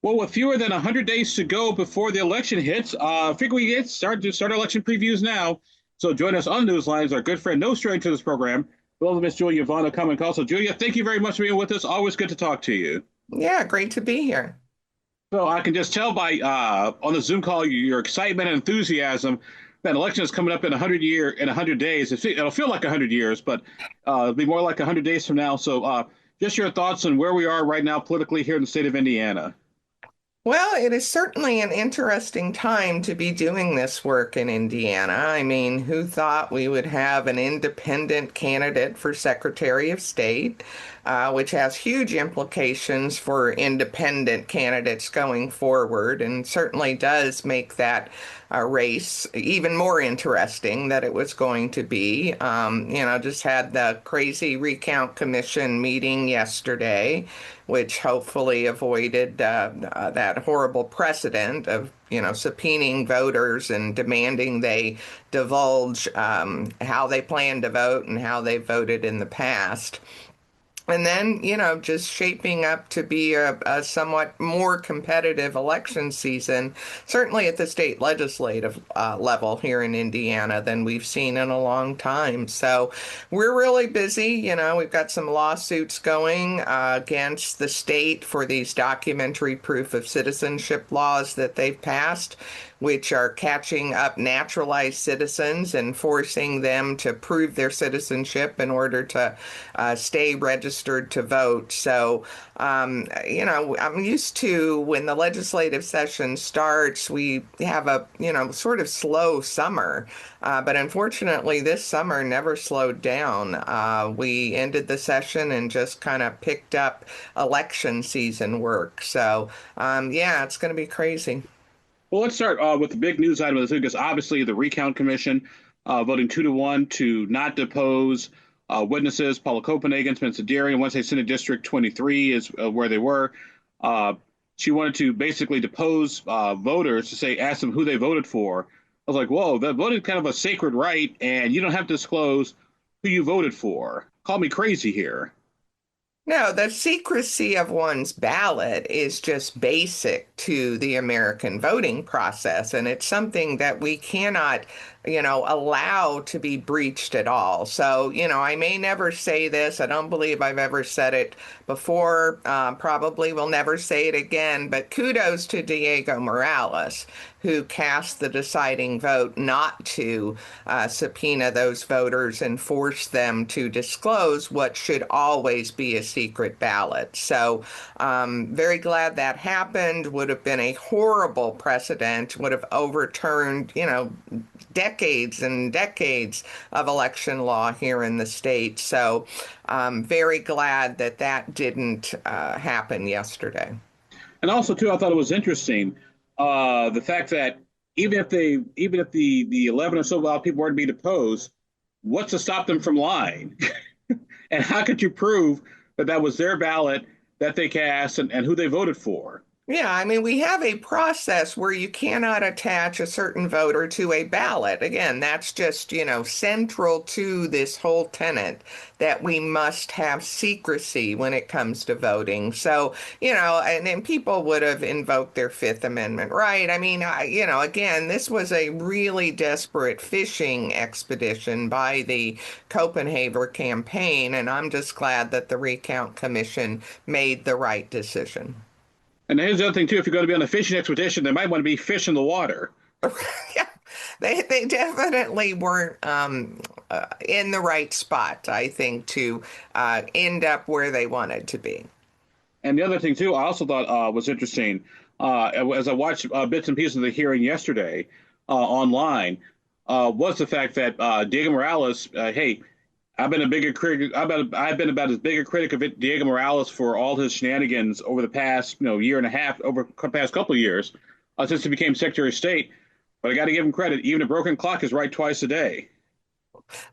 Well, with fewer than 100 days to go before the election hits, I figure we get start election previews now. So join us on Newsline, our good friend, no stranger to this program, well, Miss Julia Vaughn will come and call. So, Julia, thank you very much for being with us. Always good to talk to you. Yeah, great to be here. So I can just tell by on the Zoom call your excitement and enthusiasm that election is coming up in 100 days. It'll feel like 100 years, but it'll be more like 100 days from now. So, just your thoughts on where we are right now politically here in the state of Indiana. Well, it is certainly an interesting time to be doing this work in Indiana. I mean, who thought we would have an independent candidate for Secretary of State, which has huge implications for independent candidates going forward, and certainly does make that race even more interesting that it was going to be. Just had the crazy recount commission meeting yesterday, which hopefully avoided that horrible precedent of, subpoenaing voters and demanding they divulge how they plan to vote and how they voted in the past. And then, just shaping up to be a somewhat more competitive election season, certainly at the state legislative level here in Indiana than we've seen in a long time. So we're really busy. We've got some lawsuits going against the state for these documentary proof of citizenship laws that they've passed, which are catching up naturalized citizens and forcing them to prove their citizenship in order to stay registered to vote. So, I'm used to when the legislative session starts, we have a, sort of slow summer. But unfortunately, this summer never slowed down. We ended the session and just kind of picked up election season work. So, yeah, it's going to be crazy. Well, let's start with the big news item of this week is obviously the recount commission voting 2-1 to not depose witnesses. Paula Copenhagen, Spencer Deering, and Wednesday Senate District 23 is where they were. Uh, she wanted to basically depose voters to say, ask them who they voted for. I was like, whoa, that voted kind of a sacred right, and you don't have to disclose who you voted for. Call me crazy here. No, the secrecy of one's ballot is just basic to the American voting process, and it's something that we cannot, allow to be breached at all. So, I may never say this. I don't believe I've ever said it before. Probably will never say it again, but kudos to Diego Morales, who cast the deciding vote not to subpoena those voters and force them to disclose what should always be a secret ballot. So, very glad that happened. Would have been a horrible precedent, would have overturned, decades and decades of election law here in the state. So, very glad that that didn't happen yesterday. And also, too, I thought it was interesting the fact that even if the 11 or so people were to be deposed, what's to stop them from lying? And how could you prove that that was their ballot that they cast and who they voted for? Yeah, I mean, we have a process where you cannot attach a certain voter to a ballot. Again, that's just, central to this whole tenet that we must have secrecy when it comes to voting. So, and then people would have invoked their Fifth Amendment right. I mean, again, this was a really desperate fishing expedition by the Copenhagen campaign, and I'm just glad that the Recount Commission made the right decision. And here's the other thing, too. If you're going to be on a fishing expedition, they might want to be fish in the water. Yeah, they definitely weren't in the right spot, I think, to end up where they wanted to be. And the other thing, too, I also thought was interesting as I watched bits and pieces of the hearing yesterday online was the fact that Diego Morales, hey, I've been a bigger critic. I've been about as big a critic of Diego Morales for all his shenanigans over the past, year and a half, over the past couple of years, since he became Secretary of State. But I got to give him credit. Even a broken clock is right twice a day.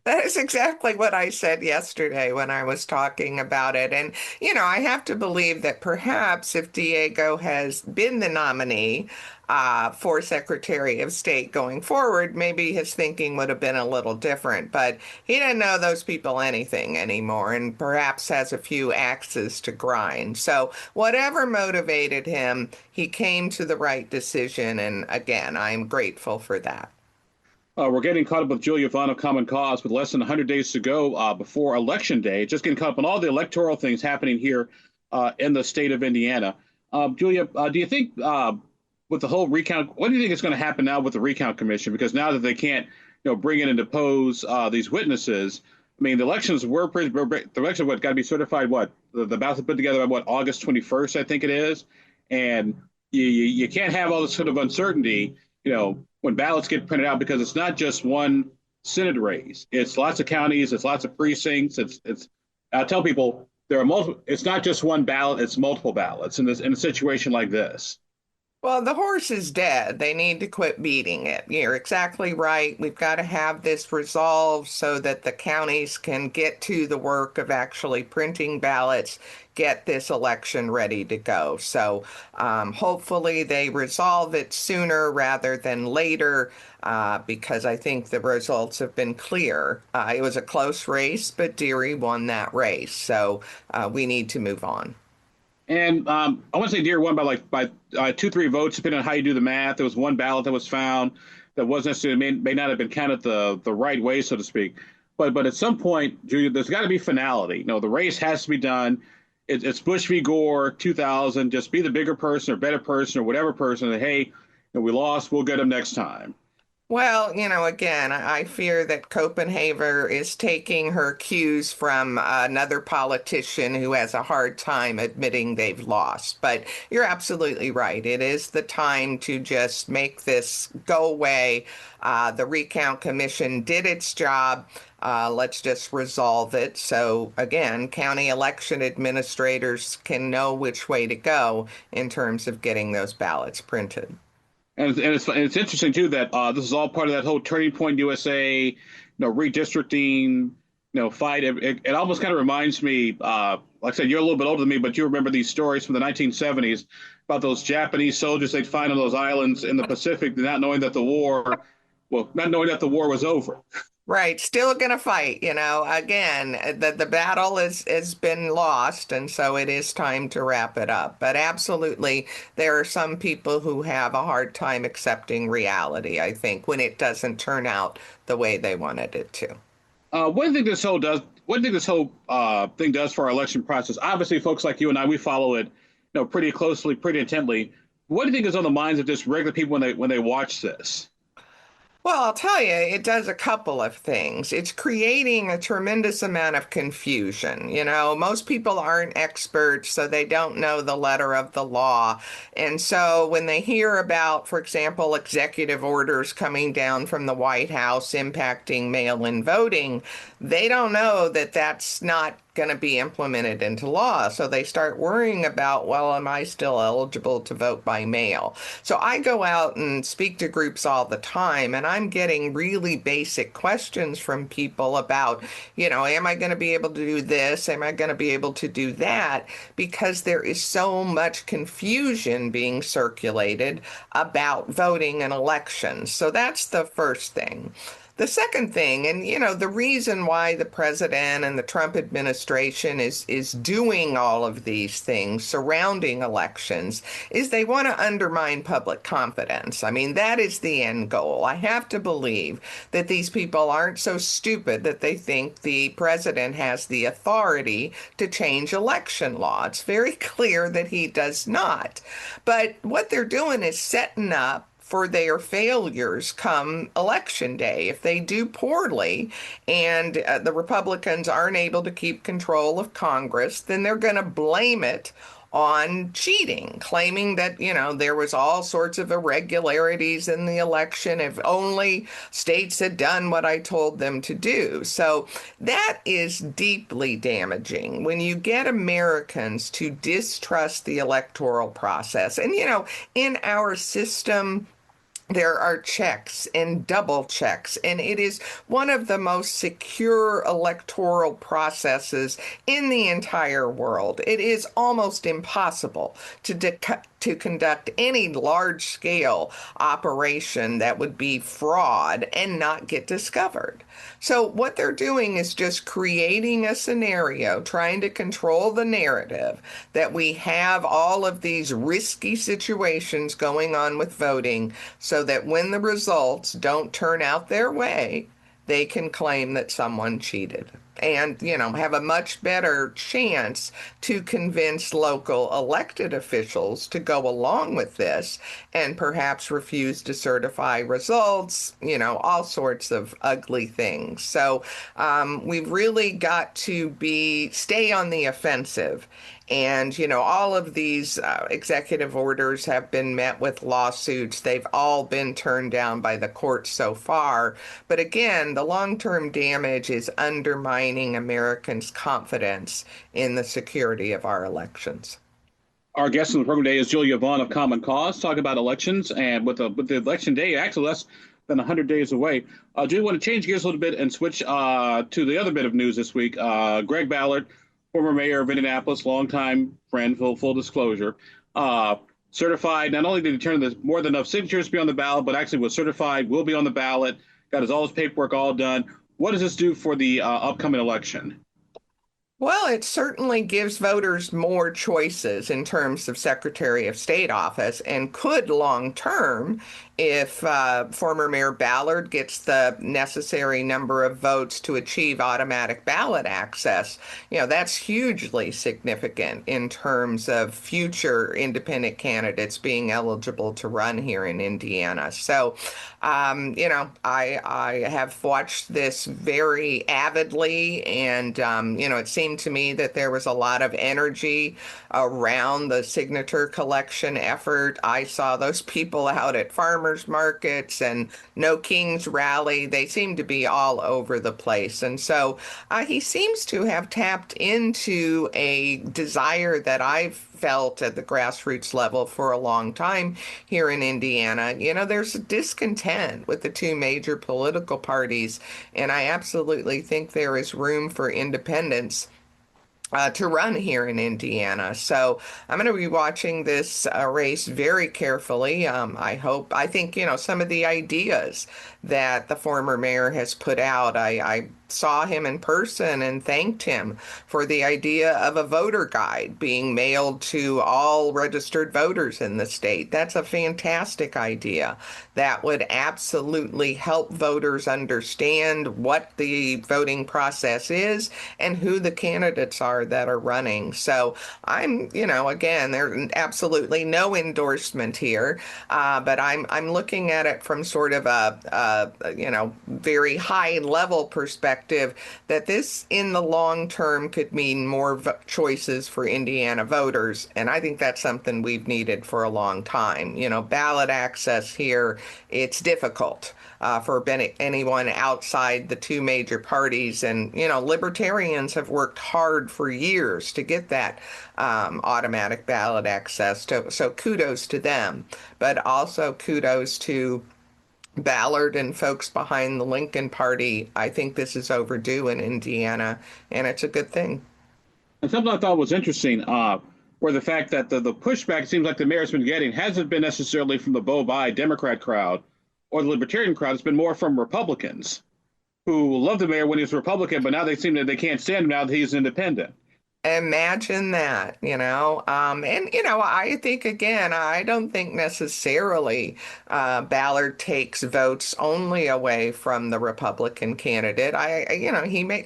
That is exactly what I said yesterday when I was talking about it. And, I have to believe that perhaps if Diego has been the nominee for Secretary of State going forward, maybe his thinking would have been a little different. But he didn't know those people anything anymore and perhaps has a few axes to grind. So, whatever motivated him, he came to the right decision. And again, I'm grateful for that. We're getting caught up with Julia Vaughn of Common Cause with less than 100 days to go before Election Day. Just getting caught up on all the electoral things happening here in the state of Indiana. Julia, do you think with the whole recount, what do you think is going to happen now with the recount commission? Because now that they can't, bring in and depose these witnesses, I mean, the elections were the elections what got to be certified. What the ballots put together on what August 21st, I think it is, and you can't have all this sort of uncertainty, when ballots get printed out because it's not just one Senate race. It's lots of counties, it's lots of precincts. It's I tell people there are multiple. It's not just one ballot; it's multiple ballots in a situation like this. Well, the horse is dead. They need to quit beating it. You're exactly right. We've got to have this resolved so that the counties can get to the work of actually printing ballots, get this election ready to go. So hopefully they resolve it sooner rather than later because I think the results have been clear. It was a close race, but Deary won that race. So we need to move on. And I want to say Deere won by 2-3 votes, depending on how you do the math. There was one ballot that was found that wasn't necessarily may not have been counted the right way, so to speak. But at some point, Julia, there's got to be finality. The race has to be done. It's Bush v. Gore, 2000. Just be the bigger person or better person or whatever person. That hey, we lost. We'll get them next time. Well, again, I fear that Copenhagen is taking her cues from another politician who has a hard time admitting they've lost. But you're absolutely right. It is the time to just make this go away. The Recount Commission did its job. Let's just resolve it. So again, county election administrators can know which way to go in terms of getting those ballots printed. And it's interesting too that this is all part of that whole Turning Point USA, redistricting, fight. It almost kind of reminds me, like I said, you're a little bit older than me, but you remember these stories from the 1970s about those Japanese soldiers they'd find on those islands in the Pacific, not knowing that the war was over. Right, still gonna fight, Again, the battle has been lost, and so it is time to wrap it up. But absolutely, there are some people who have a hard time accepting reality, I think, when it doesn't turn out the way they wanted it to. One thing this whole thing does for our election process. Obviously, folks like you and I, we follow it, pretty closely, pretty intently. What do you think is on the minds of just regular people when they watch this? Well, I'll tell you, it does a couple of things. It's creating a tremendous amount of confusion. Most people aren't experts, so they don't know the letter of the law. And so when they hear about, for example, executive orders coming down from the White House impacting mail-in voting, they don't know that that's not going to be implemented into law. So they start worrying about, well, am I still eligible to vote by mail? So I go out and speak to groups all the time, and I'm getting really basic questions from people about, am I going to be able to do this? Am I going to be able to do that? Because there is so much confusion being circulated about voting and elections. So that's the first thing. The second thing, and the reason why the president and the Trump administration is doing all of these things surrounding elections is they want to undermine public confidence. I mean, that is the end goal. I have to believe that these people aren't so stupid that they think the president has the authority to change election law. It's very clear that he does not. But what they're doing is setting up for their failures come election day. If they do poorly and the Republicans aren't able to keep control of Congress, then they're going to blame it on cheating, claiming that, there was all sorts of irregularities in the election if only states had done what I told them to do. So that is deeply damaging when you get Americans to distrust the electoral process. And, in our system, There are checks and double checks, and it is one of the most secure electoral processes in the entire world. It is almost impossible to conduct any large-scale operation that would be fraud and not get discovered. So what they're doing is just creating a scenario, trying to control the narrative that we have all of these risky situations going on with voting so that when the results don't turn out their way, they can claim that someone cheated and, have a much better chance to convince local elected officials to go along with this and perhaps refuse to certify results, all sorts of ugly things. So we've really got to stay on the offensive. And, all of these executive orders have been met with lawsuits. They've all been turned down by the courts so far. But again, the long-term damage is undermining Americans' confidence in the security of our elections. Our guest on the program today is Julia Vaughn of Common Cause, talking about elections. And with the election day, actually less than 100 days away, Julia, want to change gears a little bit and switch to the other bit of news this week. Greg Ballard, former mayor of Indianapolis, longtime friend, full disclosure, certified. Not only did he turn more than enough signatures to be on the ballot, but actually was certified, will be on the ballot, got all his paperwork all done. What does this do for the upcoming election? Well, it certainly gives voters more choices in terms of Secretary of State office and could long term, if former Mayor Ballard gets the necessary number of votes to achieve automatic ballot access, that's hugely significant in terms of future independent candidates being eligible to run here in Indiana. So, I have watched this very avidly, and, it seemed to me that there was a lot of energy around the signature collection effort. I saw those people out at farmers markets and No Kings rally. They seem to be all over the place. And so he seems to have tapped into a desire that I've felt at the grassroots level for a long time here in Indiana. There's a discontent with the two major political parties, and I absolutely think there is room for independence to run here in Indiana. So I'm going to be watching this race very carefully. I think, some of the ideas that the former mayor has put out, I saw him in person and thanked him for the idea of a voter guide being mailed to all registered voters in the state. That's a fantastic idea. That would absolutely help voters understand what the voting process is and who the candidates are that are running. So I'm, again, there's absolutely no endorsement here, but I'm looking at it from sort of a very high level perspective that this in the long term could mean more choices for Indiana voters. And I think that's something we've needed for a long time. Ballot access here, it's difficult for anyone outside the two major parties. And, libertarians have worked hard for years to get that automatic ballot access. So kudos to them, but also kudos to Ballard and folks behind the Lincoln Party. I think this is overdue in Indiana, and it's a good thing. And something I thought was interesting were the fact that the pushback it seems like the mayor's been getting hasn't been necessarily from the Bo-Bi Democrat crowd or the Libertarian crowd. It's been more from Republicans who loved the mayor when he was Republican, but now they seem that they can't stand him now that he's independent. Imagine that, I think, again, I don't think necessarily Ballard takes votes only away from the Republican candidate.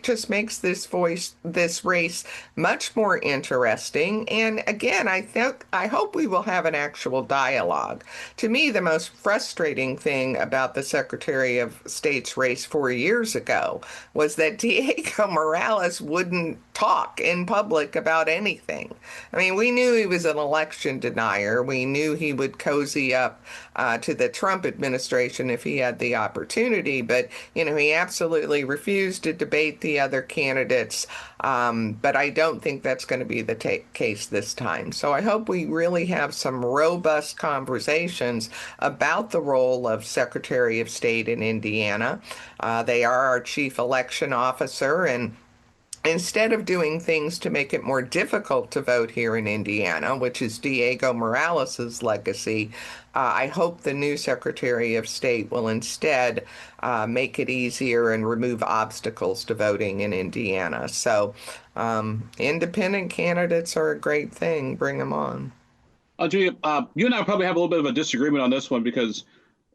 Just makes this race much more interesting. And again, I hope we will have an actual dialogue. To me, the most frustrating thing about the Secretary of State's race 4 years ago was that Diego Morales wouldn't talk in public public about anything. I mean, we knew he was an election denier. We knew he would cozy up to the Trump administration if he had the opportunity, but he absolutely refused to debate the other candidates. But I don't think that's going to be the case this time. So I hope we really have some robust conversations about the role of Secretary of State in Indiana. They are our chief election officer, and instead of doing things to make it more difficult to vote here in Indiana, which is Diego Morales's legacy, I hope the new Secretary of State will instead make it easier and remove obstacles to voting in Indiana. So independent candidates are a great thing. Bring them on. Julia, you and I probably have a little bit of a disagreement on this one because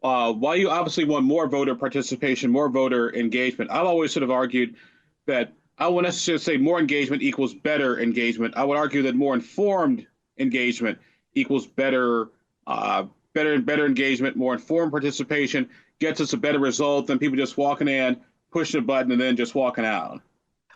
while you obviously want more voter participation, more voter engagement, I've always sort of argued that I wouldn't necessarily say more engagement equals better engagement. I would argue that more informed engagement equals better engagement, more informed participation gets us a better result than people just walking in, pushing a button, and then just walking out.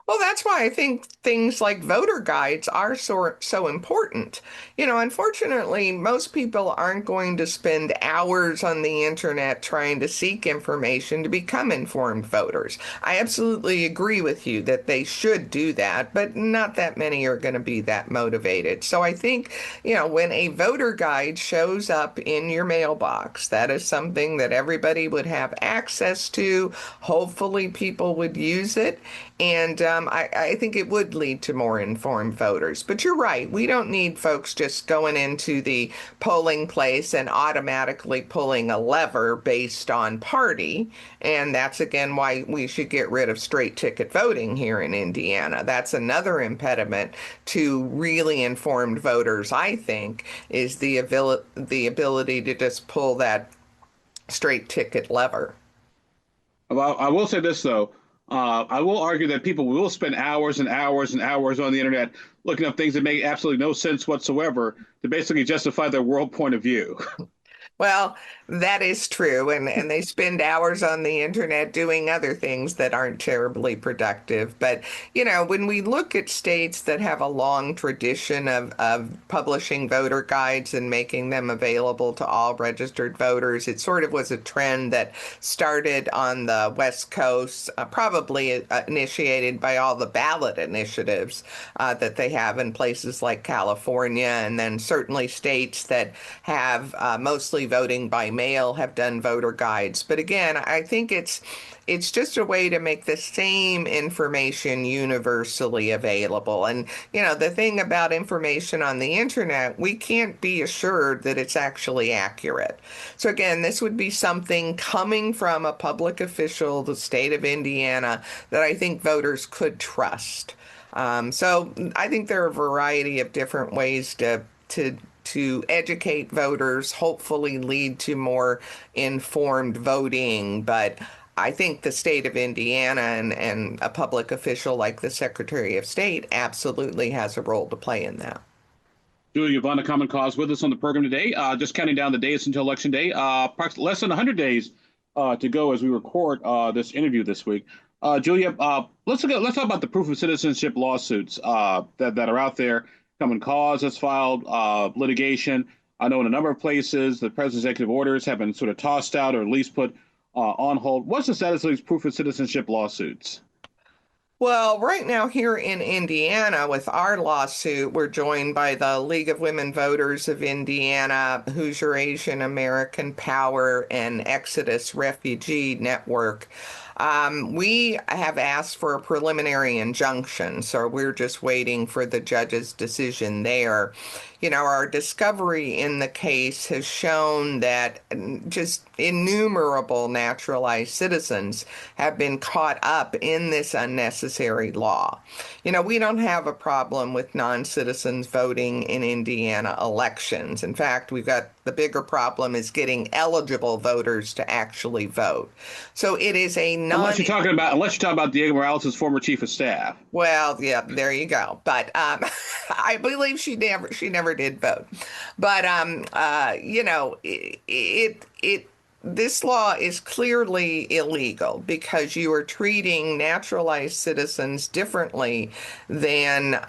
Well, that's why I think things like voter guides are so important. Unfortunately, most people aren't going to spend hours on the internet trying to seek information to become informed voters. I absolutely agree with you that they should do that, but not that many are going to be that motivated. So I think, when a voter guide shows up in your mailbox, that is something that everybody would have access to. Hopefully, people would use it. And I think it would lead to more informed voters. But you're right. We don't need folks just going into the polling place and automatically pulling a lever based on party. And that's, again, why we should get rid of straight ticket voting here in Indiana. That's another impediment to really informed voters, I think, is the ability to just pull that straight ticket lever. Well, I will say this, though. I will argue that people will spend hours and hours and hours on the internet looking up things that make absolutely no sense whatsoever to basically justify their world point of view. Well, that is true. And they spend hours on the internet doing other things that aren't terribly productive. But, when we look at states that have a long tradition of publishing voter guides and making them available to all registered voters, it sort of was a trend that started on the West Coast, probably initiated by all the ballot initiatives that they have in places like California, and then certainly states that have mostly voting by mail have done voter guides. But again, I think it's just a way to make the same information universally available. And, the thing about information on the internet, we can't be assured that it's actually accurate. So again, this would be something coming from a public official, the state of Indiana, that I think voters could trust. So I think there are a variety of different ways to educate voters, hopefully lead to more informed voting. But I think the state of Indiana and a public official like the Secretary of State absolutely has a role to play in that. Julia Vaughn, Common Cause, with us on the program today. Just counting down the days until Election Day. Approximately less than 100 days to go as we record this interview this week. Julia, let's talk about the proof of citizenship lawsuits that are out there. Common Cause has filed litigation. I know in a number of places the president's executive orders have been sort of tossed out or at least put on hold. What's the status of these proof of citizenship lawsuits? Well, right now here in Indiana with our lawsuit, we're joined by the League of Women Voters of Indiana, Hoosier Asian American Power, and Exodus Refugee Network. We have asked for a preliminary injunction, so we're just waiting for the judge's decision there. Our discovery in the case has shown that just innumerable naturalized citizens have been caught up in this unnecessary law. We don't have a problem with non-citizens voting in Indiana elections. In fact, we've got the bigger problem is getting eligible voters to actually vote. So it is a unless you're talking about Diego Morales' former chief of staff. Well, yeah, there you go. But I believe she never did vote. But it this law is clearly illegal because you are treating naturalized citizens differently than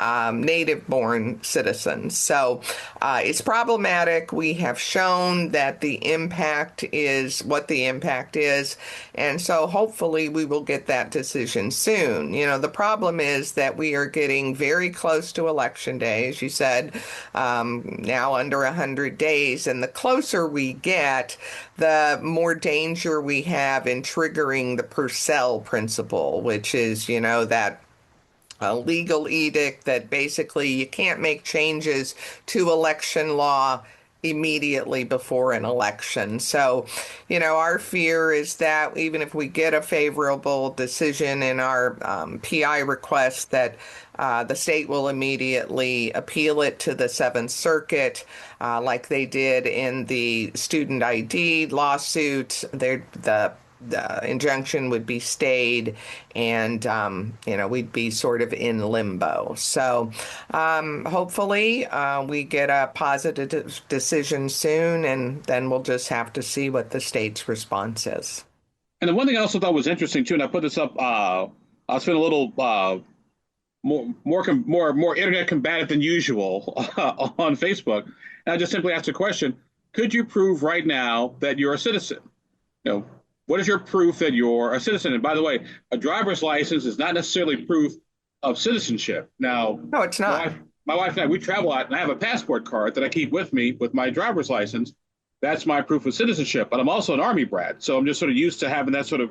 native-born citizens. So it's problematic. We have shown that the impact is what the impact is, and so hopefully we will get that decision soon. You know, the problem is that we are getting very close to Election Day, as you said, now under 100 days, and the closer we get, the more danger we have in triggering the Purcell principle, which is, you know, that a legal edict that basically you can't make changes to election law immediately before an election. So, you know, our fear is that even if we get a favorable decision in our PI request, that the state will immediately appeal it to the Seventh Circuit, like they did in the student ID lawsuit. The injunction would be stayed, and you know, we'd be sort of in limbo. So hopefully we get a positive decision soon, and then we'll just have to see what the state's response is. And the one thing I also thought was interesting too, and I put this up. I spent a little more internet combative than usual on Facebook, and I just simply asked a question: could you prove right now that you're a citizen? You know, what is your proof that you're a citizen? And by the way, a driver's license is not necessarily proof of citizenship. Now, No, it's not. my wife and I, we travel out, and I have a passport card that I keep with me with my driver's license. That's my proof of citizenship. But I'm also an Army brat, so I'm just sort of used to having that sort of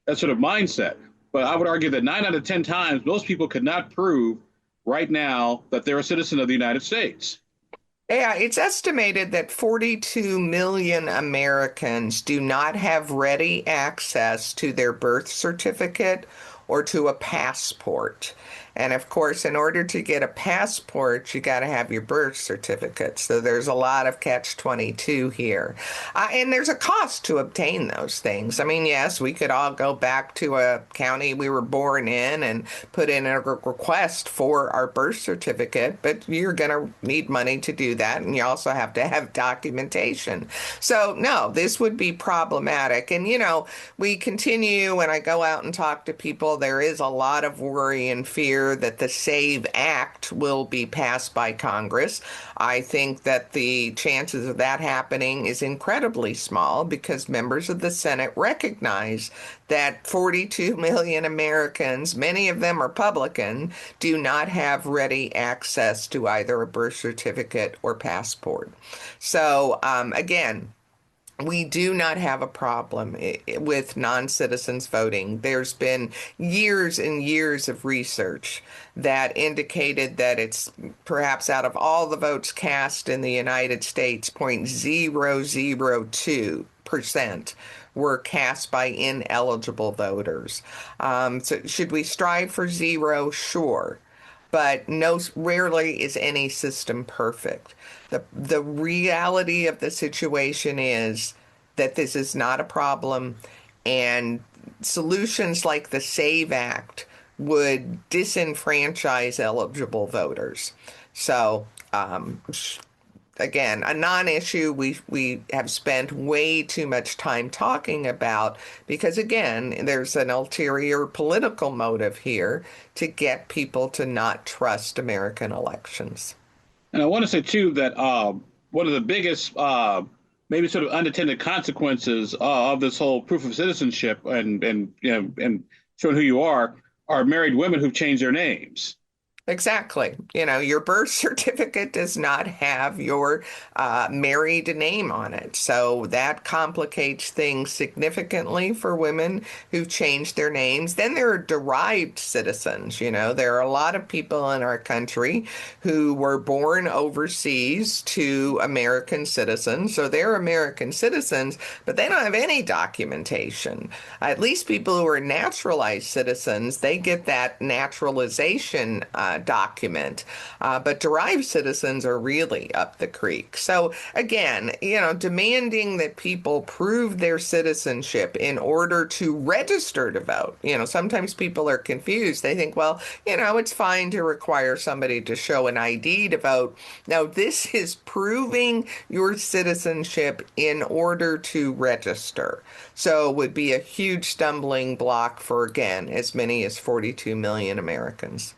mindset. But I would argue that 9 out of 10 times, most people could not prove right now that they're a citizen of the United States. Yeah, it's estimated that 42 million Americans do not have ready access to their birth certificate or to a passport. And of course, in order to get a passport, you got to have your birth certificate. So there's a lot of catch-22 here. And there's a cost to obtain those things. I mean, yes, we could all go back to a county we were born in and put in a request for our birth certificate, but you're going to need money to do that. And you also have to have documentation. So no, this would be problematic. And, you know, we continue, when I go out and talk to people, there is a lot of worry and fear that the SAVE Act will be passed by Congress. I think that the chances of that happening is incredibly small because members of the Senate recognize that 42 million Americans, many of them Republican, do not have ready access to either a birth certificate or passport. So again, we do not have a problem with non-citizens voting. There's been years and years of research that indicated that it's perhaps out of all the votes cast in the United States, 0.002% were cast by ineligible voters. So should we strive for zero? Sure. But no, rarely is any system perfect. The reality of the situation is that this is not a problem, and solutions like the SAVE Act would disenfranchise eligible voters. So again, a non-issue we have spent way too much time talking about because, again, there's an ulterior political motive here to get people to not trust American elections. And I want to say too that one of the biggest, maybe sort of unintended consequences of this whole proof of citizenship and you know and showing who you are married women who've changed their names. Exactly. You know, your birth certificate does not have your married name on it. So that complicates things significantly for women who've changed their names. Then there are derived citizens. You know, there are a lot of people in our country who were born overseas to American citizens. So they're American citizens, but they don't have any documentation. At least people who are naturalized citizens, they get that naturalization document. But derived citizens are really up the creek. So again, demanding that people prove their citizenship in order to register to vote. Sometimes people are confused. They think, well, it's fine to require somebody to show an ID to vote. Now, this is proving your citizenship in order to register. So it would be a huge stumbling block for, again, as many as 42 million Americans.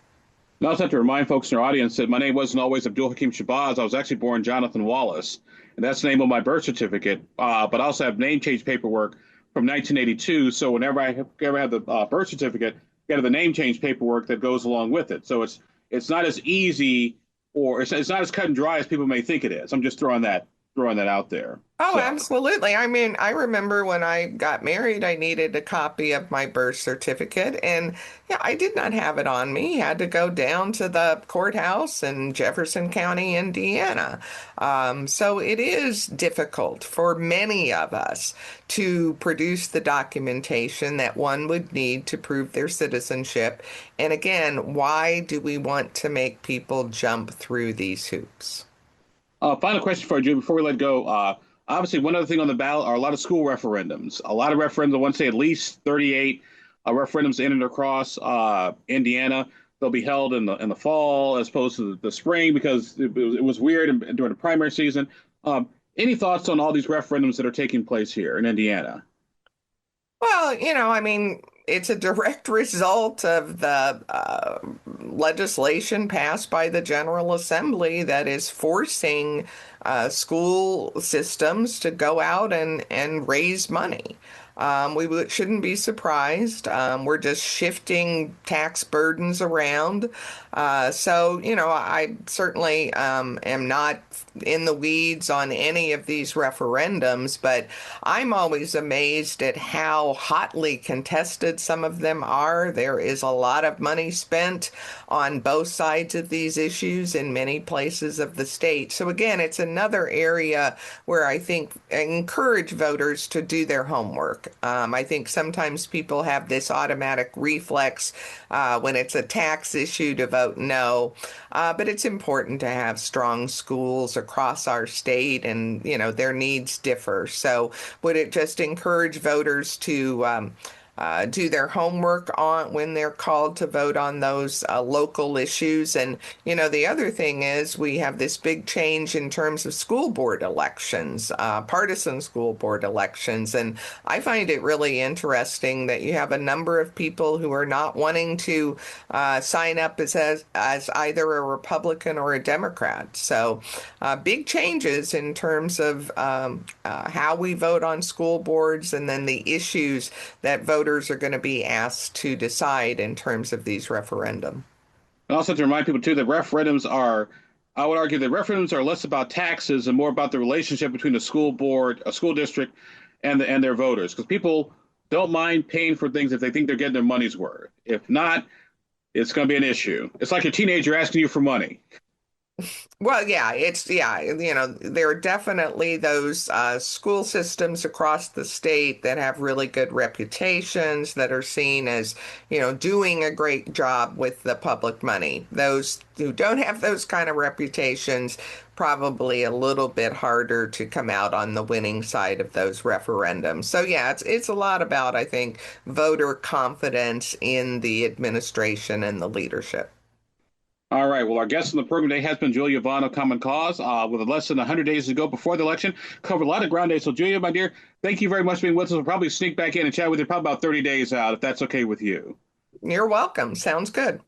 I also have to remind folks in our audience that my name wasn't always Abdul-Hakim Shabazz. I was actually born Jonathan Wallace, and that's the name on my birth certificate. But I also have name change paperwork from 1982. So whenever I ever have the birth certificate, I have the name change paperwork that goes along with it. So it's not as easy, or it's not as cut and dry as people may think it is. I'm just throwing that out there. Oh, So. absolutely. I mean, I remember when I got married, I needed a copy of my birth certificate, and yeah, I did not have it on me. Had to go down to the courthouse in Jefferson County, Indiana. So it is difficult for many of us to produce the documentation that one would need to prove their citizenship. And again, why do we want to make people jump through these hoops? Final question for you before we let go. Obviously, one other thing on the ballot are a lot of school referendums. A lot of referendums, I want to say at least 38 referendums in and across Indiana. They'll be held in the fall as opposed to the spring because it was weird during the primary season. Any thoughts on all these referendums that are taking place here in Indiana? Well, I mean, it's a direct result of the legislation passed by the General Assembly that is forcing school systems to go out and raise money. Shouldn't be surprised. We're just shifting tax burdens around. I certainly am not in the weeds on any of these referendums, but I'm always amazed at how hotly contested some of them are. There is a lot of money spent on both sides of these issues in many places of the state. So again, it's another area where I think encourage voters to do their homework. I think sometimes people have this automatic reflex when it's a tax issue to vote no, but it's important to have strong schools across our state, and their needs differ. So would it just encourage voters to do their homework on when they're called to vote on those local issues? And, the other thing is we have this big change in terms of school board elections, partisan school board elections. And I find it really interesting that you have a number of people who are not wanting to sign up as either a Republican or a Democrat. So big changes in terms of how we vote on school boards, and then the issues that voters are going to be asked to decide in terms of these referendum. And also to remind people too that I would argue that referendums are less about taxes and more about the relationship between a school board, a school district, and their voters. Because people don't mind paying for things if they think they're getting their money's worth. If not, it's going to be an issue. It's like a teenager asking you for money. Well, there are definitely those school systems across the state that have really good reputations that are seen as, doing a great job with the public money. Those who don't have those kind of reputations, probably a little bit harder to come out on the winning side of those referendums. So yeah, it's a lot about, I think, voter confidence in the administration and the leadership. All right. Well, our guest on the program today has been Julia Vaughn of Common Cause. With less than 100 days to go before the election, covered a lot of ground days. So, Julia, my dear, thank you very much for being with us. We'll probably sneak back in and chat with you probably about 30 days out, if that's okay with you. You're welcome. Sounds good.